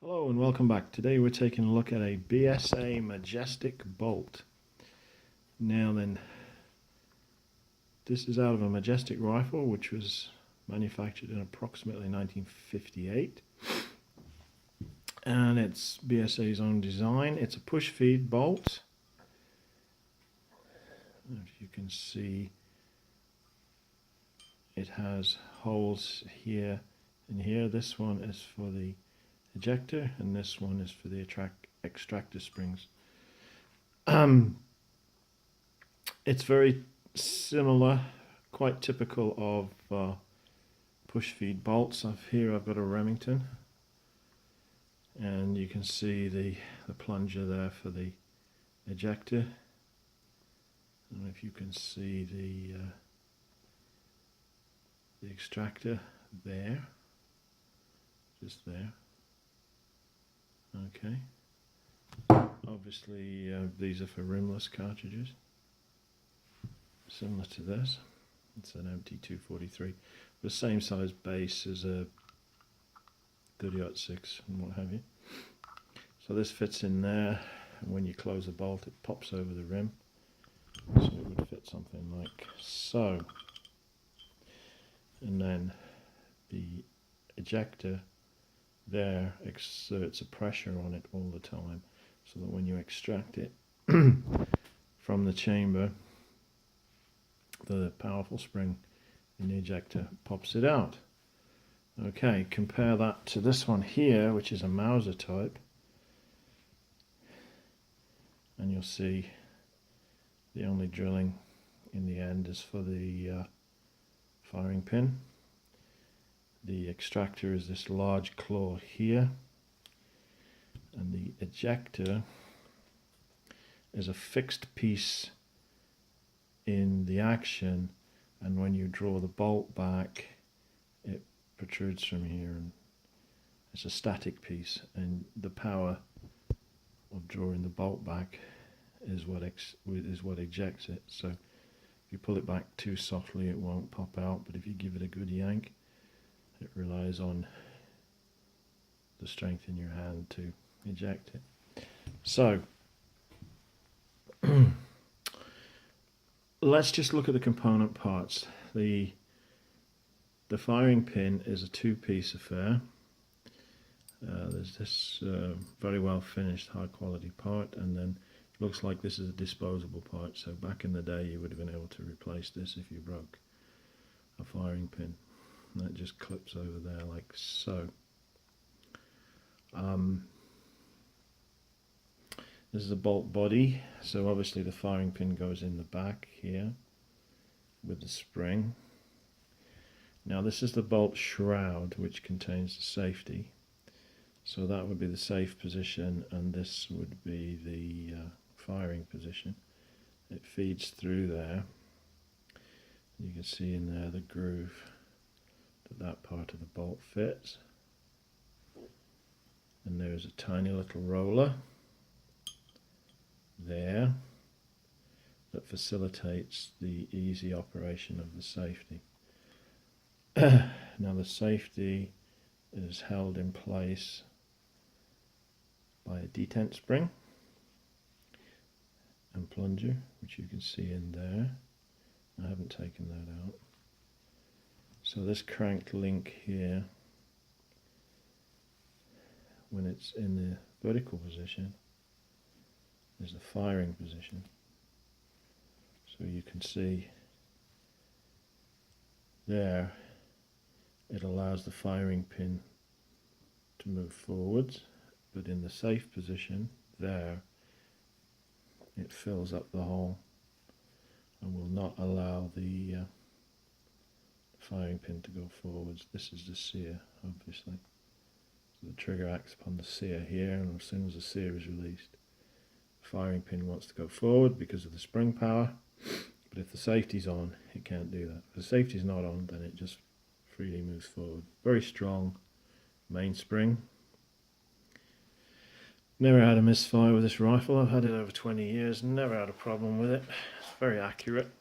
Hello and welcome back. Today we're taking a look at a BSA Majestic bolt. Now then, this is out of a Majestic rifle which was manufactured in approximately 1958, and it's BSA's own design. It's a push feed bolt. If you can see, it has holes here and here. This one is for the ejector and this one is for the extractor springs. It's very similar, quite typical of push feed bolts. Here I've got a Remington, and you can see the plunger there for the ejector. I don't know if you can see the extractor there, just there. Okay, obviously these are for rimless cartridges, similar to this. It's an MT243, the same size base as a 30-06 and what have you. So this fits in there, and when you close the bolt it pops over the rim, so it would fit something like so. And then the ejector there exerts a pressure on it all the time, so that when you extract it from the chamber, the powerful spring in the ejector pops it out. Okay, compare that to this one here, which is a Mauser type, and you'll see the only drilling in the end is for the firing pin. The extractor is this large claw here, and the ejector is a fixed piece in the action, and when you draw the bolt back it protrudes from here, and it's a static piece, and the power of drawing the bolt back is what ejects it. So if you pull it back too softly it won't pop out, but if you give it a good yank, it relies on the strength in your hand to eject it. So let's just look at the component parts. The firing pin is a two-piece affair. There's this very well finished high quality part, and then it looks like this is a disposable part, so back in the day you would have been able to replace this if you broke a firing pin. That just clips over there like so. This is a bolt body, so obviously the firing pin goes in the back here with the spring. Now this is the bolt shroud, which contains the safety, so that would be the safe position, and this would be the firing position. It feeds through there. You can see in there the groove that part of the bolt fits, and there is a tiny little roller there that facilitates the easy operation of the safety. Now the safety is held in place by a detent spring and plunger, which you can see in there. I haven't taken that out. So this cranked link here, when it's in the vertical position, is the firing position. So you can see there, it allows the firing pin to move forwards, but in the safe position there, it fills up the hole and will not allow the firing pin to go forwards. This is the sear, obviously. So the trigger acts upon the sear here, and as soon as the sear is released, the firing pin wants to go forward because of the spring power, but if the safety's on, it can't do that. If the safety's not on, then it just freely moves forward. Very strong mainspring. Never had a misfire with this rifle. I've had it over 20 years, never had a problem with it. It's very accurate.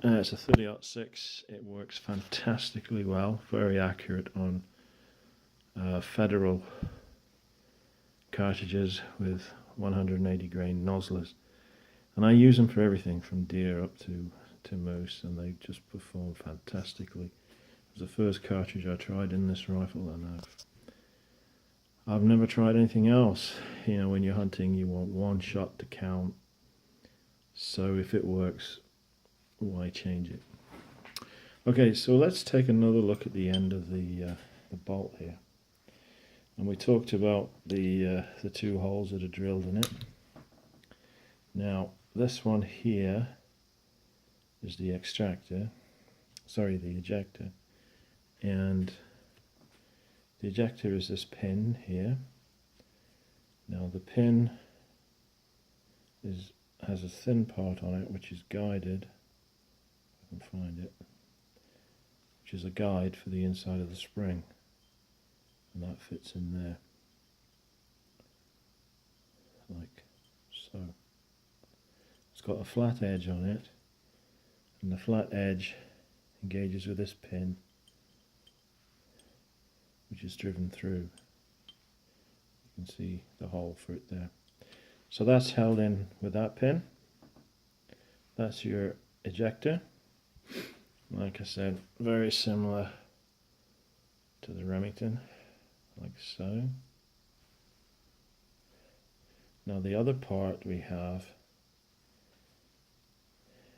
It's a 30-06. It works fantastically well, very accurate on federal cartridges with 180 grain nozzlers, and I use them for everything from deer up to moose, and they just perform fantastically. It was the first cartridge I tried in this rifle, and I've never tried anything else. You know, when you're hunting, you want one shot to count, so if it works, why change it? Okay, so let's take another look at the end of the bolt here. And we talked about the two holes that are drilled in it. Now, this one here is the extractor, sorry, the ejector, and the ejector is this pin here. Now the pin has a thin part on it which is guided, if I can find it, which is a guide for the inside of the spring, and that fits in there, like so. It's got a flat edge on it, and the flat edge engages with this pin, which is driven through. You can see the hole for it there. So that's held in with that pin. That's your ejector. Like I said, very similar to the Remington, like so. Now the other part we have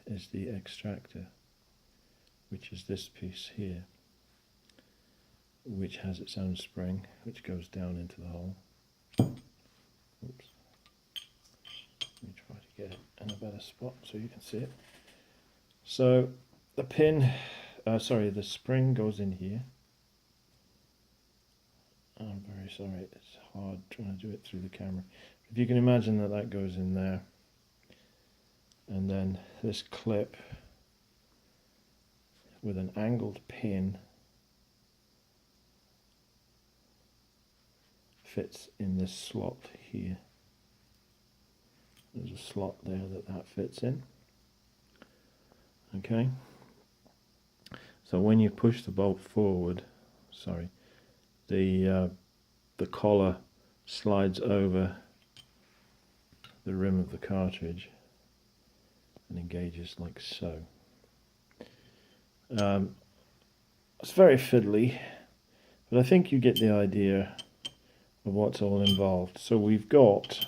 is the extractor, which is this piece here, which has its own spring which goes down into the hole. Oops. Let me try to get it in a better spot so you can see it. So the pin, the spring goes in here. I'm very sorry, it's hard trying to do it through the camera. If you can imagine that that goes in there, and then this clip with an angled pin fits in this slot here. There's a slot there that fits in. Okay. So when you push the bolt forward, the collar slides over the rim of the cartridge and engages like so. It's very fiddly, but I think you get the idea of what's all involved. So we've got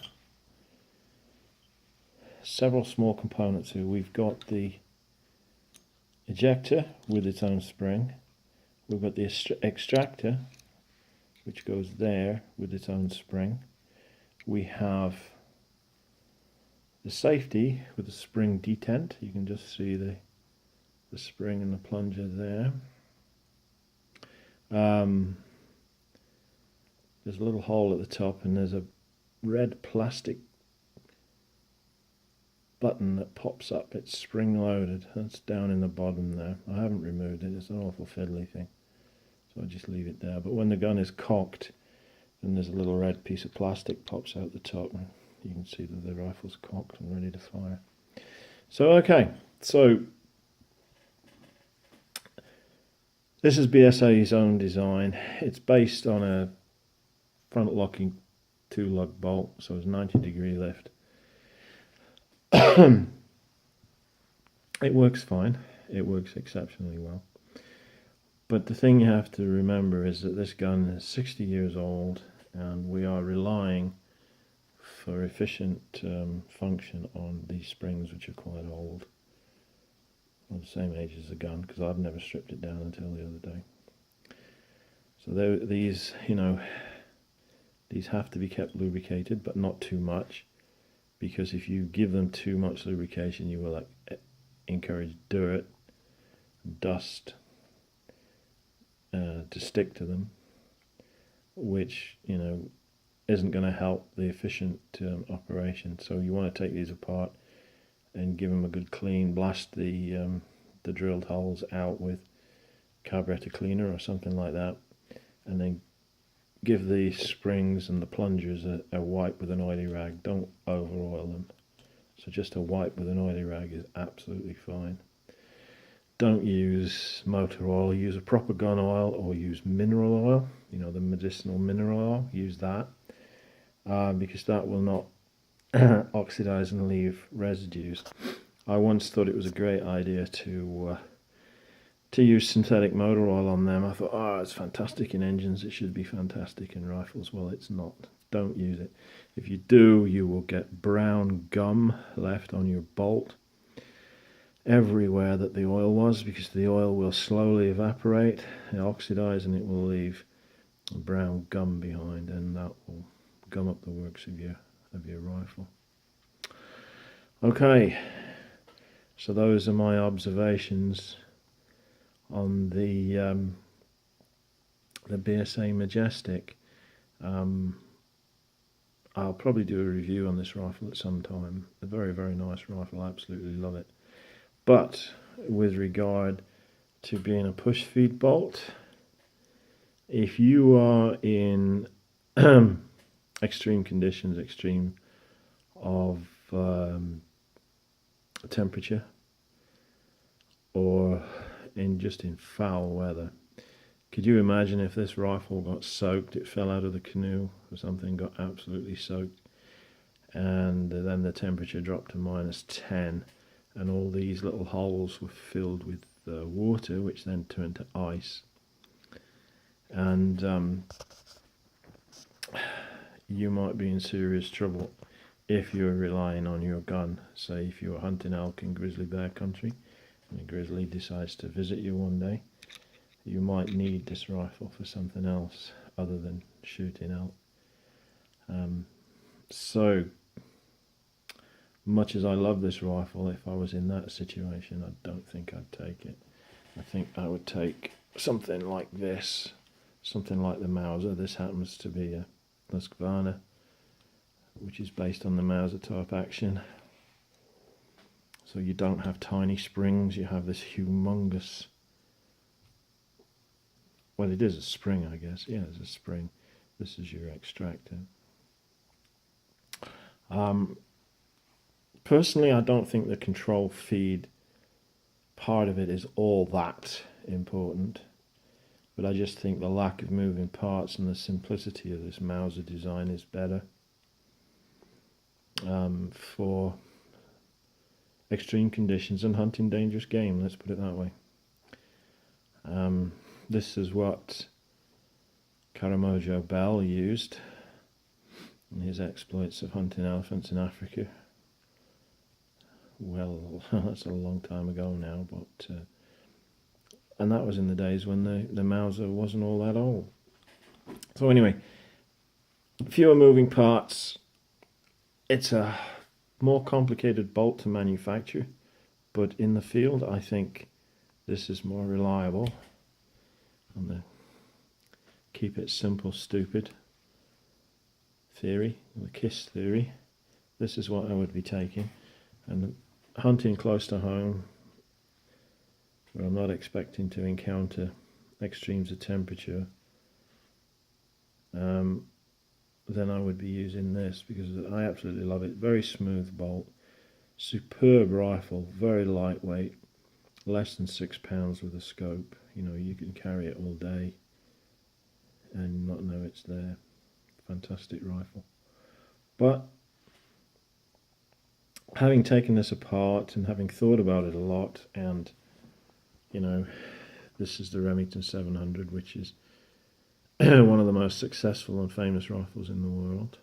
several small components here. We've got the ejector with its own spring. We've got the extractor, which goes there with its own spring. We have the safety with the spring detent. You can just see the spring and the plunger there. There's a little hole at the top, and there's a red plastic button that pops up. It's spring loaded. That's down in the bottom there. I haven't removed it. It's an awful fiddly thing, so I just leave it there. But when the gun is cocked, then there's a little red piece of plastic pops out the top, and you can see that the rifle's cocked and ready to fire. So okay, so this is BSA's own design. It's based on a front locking 2-lug bolt, so it's 90-degree lift. It works fine. It works exceptionally well. But the thing you have to remember is that this gun is 60 years old, and we are relying for efficient function on these springs, which are quite old, or the same age as the gun, because I've never stripped it down until the other day. So these, you know, these have to be kept lubricated, but not too much, because if you give them too much lubrication, you will encourage dirt, dust to stick to them, which, you know, isn't going to help the efficient operation. So you want to take these apart and give them a good clean, blast the drilled holes out with carburetor cleaner or something like that, and then give the springs and the plungers a wipe with an oily rag. Don't over oil them. So just a wipe with an oily rag is absolutely fine. Don't use motor oil. Use a proper gun oil, or use mineral oil, you know, the medicinal mineral oil. Use that. because that will not oxidize and leave residues. I once thought it was a great idea to use synthetic motor oil on them. I thought, oh, it's fantastic in engines, it should be fantastic in rifles. Well, it's not. Don't use it. If you do, you will get brown gum left on your bolt everywhere that the oil was, because the oil will slowly evaporate, oxidize, and it will leave brown gum behind, and that will gum up the works of your rifle. Okay, so those are my observations on the BSA Majestic. I'll probably do a review on this rifle at some time. A very, very nice rifle. I absolutely love it. But with regard to being a push feed bolt, if you are in extreme conditions, extreme of temperature, or just in foul weather, could you imagine if this rifle got soaked, it fell out of the canoe or something, got absolutely soaked, and then the temperature dropped to -10, and all these little holes were filled with water, which then turned to ice, and you might be in serious trouble if you're relying on your gun. Say if you're hunting elk in grizzly bear country and a grizzly decides to visit you one day, you might need this rifle for something else other than shooting elk. So much as I love this rifle, if I was in that situation, I don't think I'd take it. I think I would take something like this, something like the Mauser. This happens to be a Husqvarna, which is based on the Mauser type action. So you don't have tiny springs, you have this humongous, well, it is a spring, I guess. Yeah, it's a spring. This is your extractor. Personally, I don't think the control feed part of it is all that important, but I just think the lack of moving parts and the simplicity of this Mauser design is better for extreme conditions and hunting dangerous game, let's put it that way. This is what Karamojo Bell used in his exploits of hunting elephants in Africa. Well, that's a long time ago now, but and that was in the days when the Mauser wasn't all that old. So anyway, fewer moving parts. It's a more complicated bolt to manufacture, but in the field I think this is more reliable. On the keep it simple, stupid theory, the KISS theory, this is what I would be taking. And hunting close to home, where I'm not expecting to encounter extremes of temperature, then I would be using this, because I absolutely love it. Very smooth bolt, superb rifle, very lightweight, less than 6 pounds with a scope. You know, you can carry it all day and not know it's there. Fantastic rifle. But having taken this apart and having thought about it a lot, and you know, this is the Remington 700, which is one of the most successful and famous rifles in the world.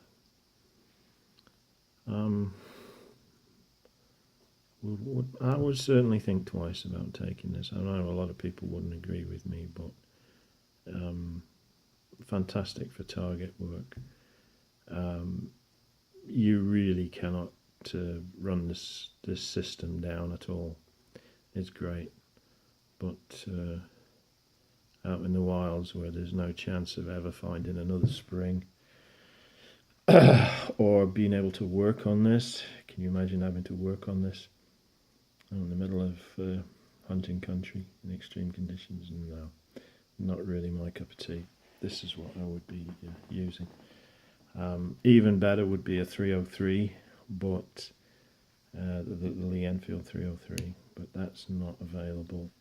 I would certainly think twice about taking this. I know a lot of people wouldn't agree with me, but fantastic for target work. You really cannot run this system down at all. It's great, but out in the wilds where there's no chance of ever finding another spring or being able to work on this, can you imagine having to work on this in the middle of hunting country in extreme conditions? No, not really my cup of tea. This is what I would be using. Even better would be a 303, but the Lee Enfield 303, but that's not available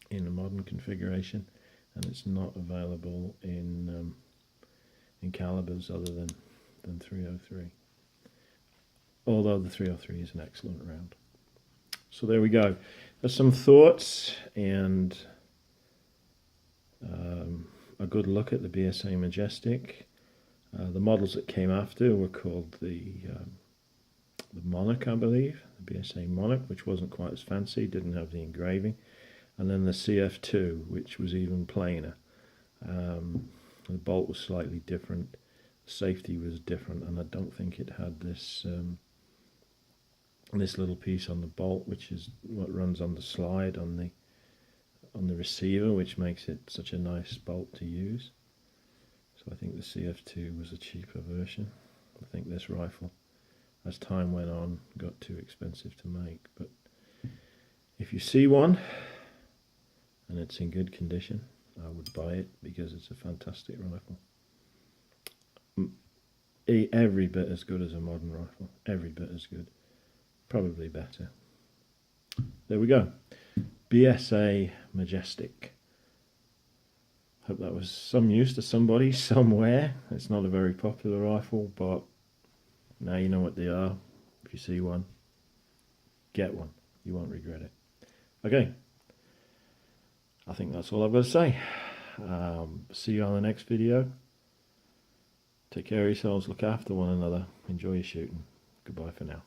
in a modern configuration, and it's not available in calibers other than than 303. Although the 303 is an excellent round. So there we go. There's some thoughts and a good look at the BSA Majestic. The models that came after were called the Monarch, I believe, the BSA Monarch, which wasn't quite as fancy, didn't have the engraving, and then the CF2, which was even plainer. The bolt was slightly different, the safety was different, and I don't think it had this this little piece on the bolt, which is what runs on the slide on the receiver, which makes it such a nice bolt to use. So I think the CF2 was a cheaper version. I think this rifle, as time went on, got too expensive to make. But if you see one and it's in good condition, I would buy it because it's a fantastic rifle. Every bit as good as a modern rifle. Every bit as good. Probably better. There we go. BSA Majestic. Hope that was some use to somebody somewhere. It's not a very popular rifle, but now you know what they are. If you see one, get one. You won't regret it. Okay. I think that's all I've got to say. See you on the next video. Take care of yourselves. Look after one another. Enjoy your shooting. Goodbye for now.